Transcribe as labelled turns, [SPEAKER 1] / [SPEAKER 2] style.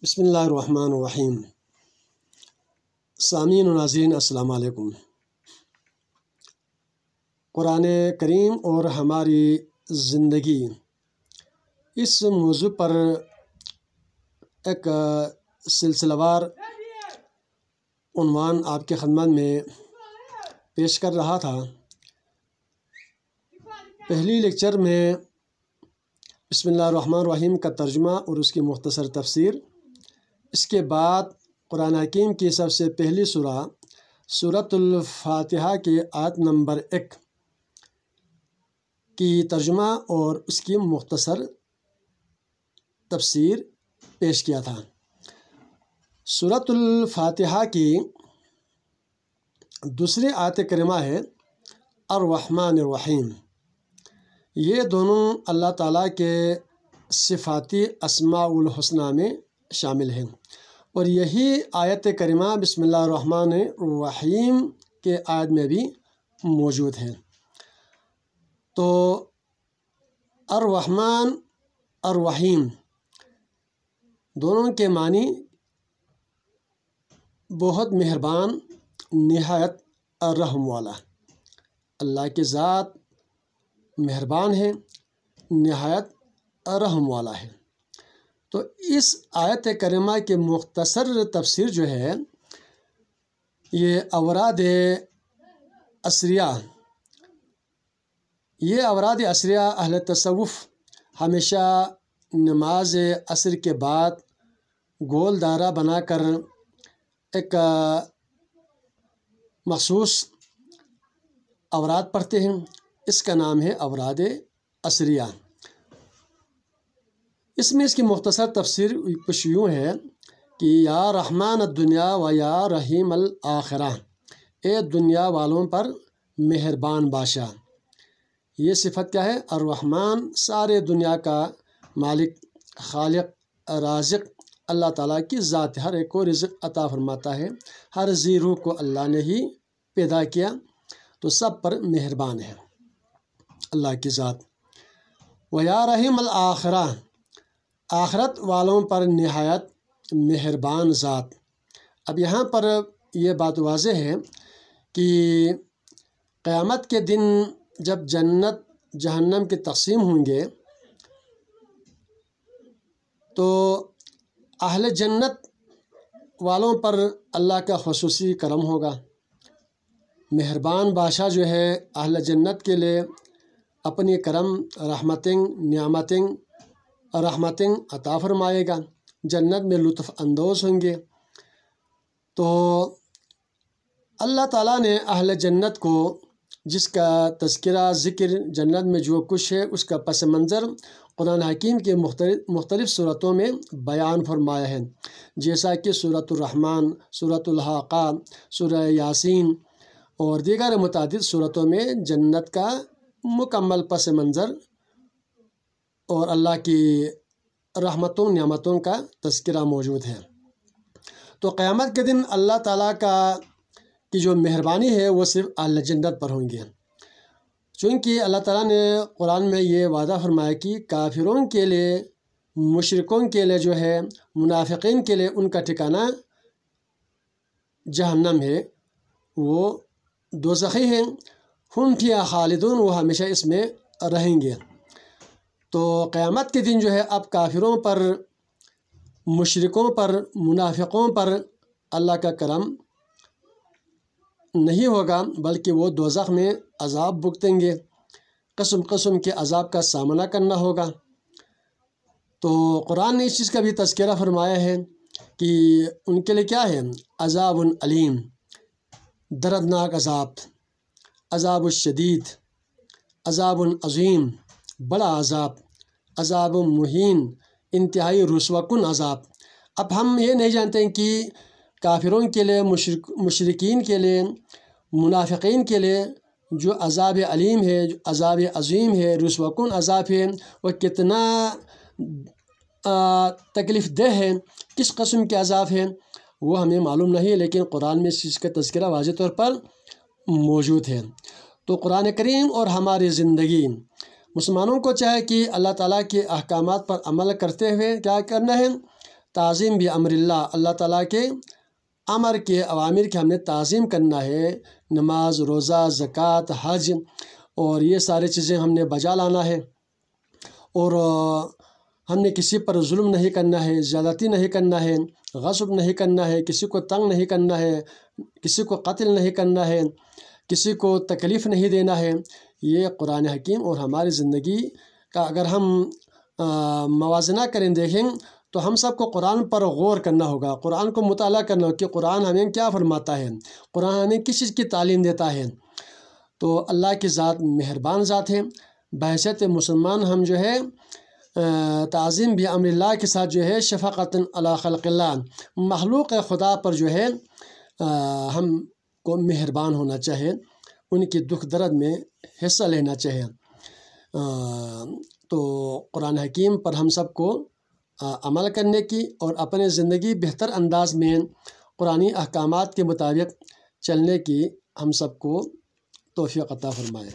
[SPEAKER 1] बिस्मिल्लाहिर्रहमानिर्रहीम। सामीन और नाज़रीन अस्सलाम वालेकुम। कुरान करीम और हमारी ज़िंदगी, इस मौजू पर एक सिलसिलावार उन्वान आपके खिदमत में पेश कर रहा था। पहली लेक्चर में बिस्मिल्लाहिर्रहमानिर्रहीम का तर्जुमा और उसकी मुख्तसर तफसीर, इसके बाद कुरान हकीम की सबसे पहली सूरतुल फातिहा की आयत नंबर 1 की तर्जुमा और उसकी मुख्तसर तफसीर पेश किया था। सूरतुल फातिहा की दूसरी आयत करीमा है अर्रहमानिर्रहीम। ये दोनों अल्लाह ताला के सिफ़ाती अस्माउल हुस्ना में शामिल हैं और यही आयत करीमा बिस्मिल्लाहिर्रहमानिर्रहीम के आयत में भी मौजूद है। तो अर्रहमान अर्रहीम दोनों के मानी बहुत मेहरबान, निहायत रहम वाला। अल्लाह की ज़ात मेहरबान है, निहायत रहम वाला है। तो इस आयत करीमा के मुख्तसर तफसीर जो है, ये अवराद असरिया, अहले तसव्वुफ़ हमेशा नमाज असर के बाद गोल दायरा बनाकर एक मखसूस अवराद पढ़ते हैं। इसका नाम है अवराद असरिया। इसमें इसकी मुख्तसर तफसीर कुछ यूँ है कि या रहमान दुनिया व या रहीम अल आखिरा, ए दुनिया वालों पर मेहरबान बादशाह। ये सिफत क्या है? अर्रहमान सारे दुनिया का मालिक, खालिक, राज़िक अल्लाह ताला की ज़ात है। हर एक को रिज़्क़ अता फरमाता है। हर ज़ी रूह को अल्लाह ने ही पैदा किया, तो सब पर मेहरबान है अल्लाह की ज़ात। व या रहीम अल आखिरा, आखरत वालों पर निहायत मेहरबान ज़ात। अब यहाँ पर यह बात वाज़ेह है कि क़यामत के दिन जब जन्नत जहन्नम की तक़सीम होंगे, तो अहले जन्नत वालों पर अल्लाह का ख़ुसूसी करम होगा। मेहरबान बादशाह जो है अहले जन्नत के लिए अपनी करम, रहमतें अता फरमाएगा। जन्नत में लुत्फ़ अंदोज़ होंगे। तो अल्लाह ताला ने अहले जन्नत को, जिसका तज़किरा ज़िक्र जन्नत में जो कुछ है उसका पस मंज़र कुरान हकीम के मुख्तलिफ़ सूरतों में बयान फरमाया है। जैसा कि सूरतुर रहमान, सूरतुल हाक़ा, सूरह यासीन और दीगर मुतादिद सूरतों में जन्नत का मुकम्मल पस मंज़र और अल्लाह की रहमतों नियामतों का तज़किरा मौजूद है। तो क़यामत के दिन अल्लाह ताला की जो मेहरबानी है वो सिर्फ़ अहले जन्नत पर होंगी। चूँकि अल्लाह ताला ने कुरान में ये वादा फरमाया कि काफिरों के लिए, मुशरिकों के लिए जो है, मुनाफिकीन के लिए उनका ठिकाना जहन्नम है, वो दोज़ख़ी हैं। हुम फ़ीहा खालिदून, वो हमेशा इसमें रहेंगे। तो क़यामत के दिन जो है अब काफिरों पर, मुशरिकों पर, मुनाफिकों पर अल्लाह का करम नहीं होगा, बल्कि वो दोज़ख़ में अज़ाब भुगतेंगे। क़िस्म क़िस्म के अज़ाब का सामना करना होगा। तो कुरान ने इस चीज़ का भी तज़किरा फरमाया है कि उनके लिए क्या है? अज़ाबुन अलीम, दर्दनाक अज़ाब, अज़ाबुश शदीद, अज़ाबुन अज़ीम, बड़ा अज़ाब, अज़ाबुन मुहीन, इंतहाई रुस्वाकुन अज़ाब। अब हम ये नहीं जानते हैं कि काफिरों के लिए, मुशरिकीन के लिए, मुनाफिकीन के लिए जो अज़ाब अलीम है, जो अज़ाब अज़ीम है, रुस्वाकुन अज़ाब है, वह कितना तकलीफ़ देह है, किस किस्म के अज़ाब है, वो हमें मालूम नहीं है। लेकिन कुरान में इस चीज़ का तज़किरा वाज़ेह तौर पर मौजूद है। तो कुरान करीम और हमारी ज़िंदगी, मुसलमानों को चाहे कि अल्लाह ताला के अहकामात पर अमल करते हुए क्या करना है? تعظیم بھی امر اللہ، اللہ تعالیٰ کے امر کے اوامر کے ہم نے تعظیم کرنا ہے، نماز، روزہ، زکوٰۃ، حج اور یہ ساری چیزیں ہم نے بجا لانا ہے، اور ہم نے کسی پر ظلم نہیں کرنا ہے، زیادتی نہیں کرنا ہے، غصب نہیں کرنا ہے، کسی کو تنگ نہیں کرنا ہے، کسی کو قتل نہیں کرنا ہے، کسی کو تکلیف نہیں دینا ہے۔ یہ قرآن حکیم اور ہماری زندگی کا اگر ہم موازنہ کریں، دیکھیں تو ہم سب کو قرآن پر غور کرنا ہوگا، قرآن کو مطالعہ کرنا ہوگا کہ قرآن ہمیں کیا فرماتا ہے، قرآن ہمیں کس چیز کی تعلیم دیتا ہے۔ تو اللہ کی ذات مہربان ذات ہے۔ بحیثیت مسلمان ہم جو ہے تعظیم بھی امر اللہ کے ساتھ جو ہے شفقت علی خلق اللہ، مخلوق خدا پر جو ہے ہم کو مہربان ہونا چاہیے، ان کی دکھ درد میں حصہ لینا چاہیے۔ تو قرآن حکیم پر ہم سب کو عمل کرنے کی اور اپنے زندگی بہتر انداز میں قرآنی احکامات کے مطابق چلنے کی ہم سب کو توفیق عطا فرمائے۔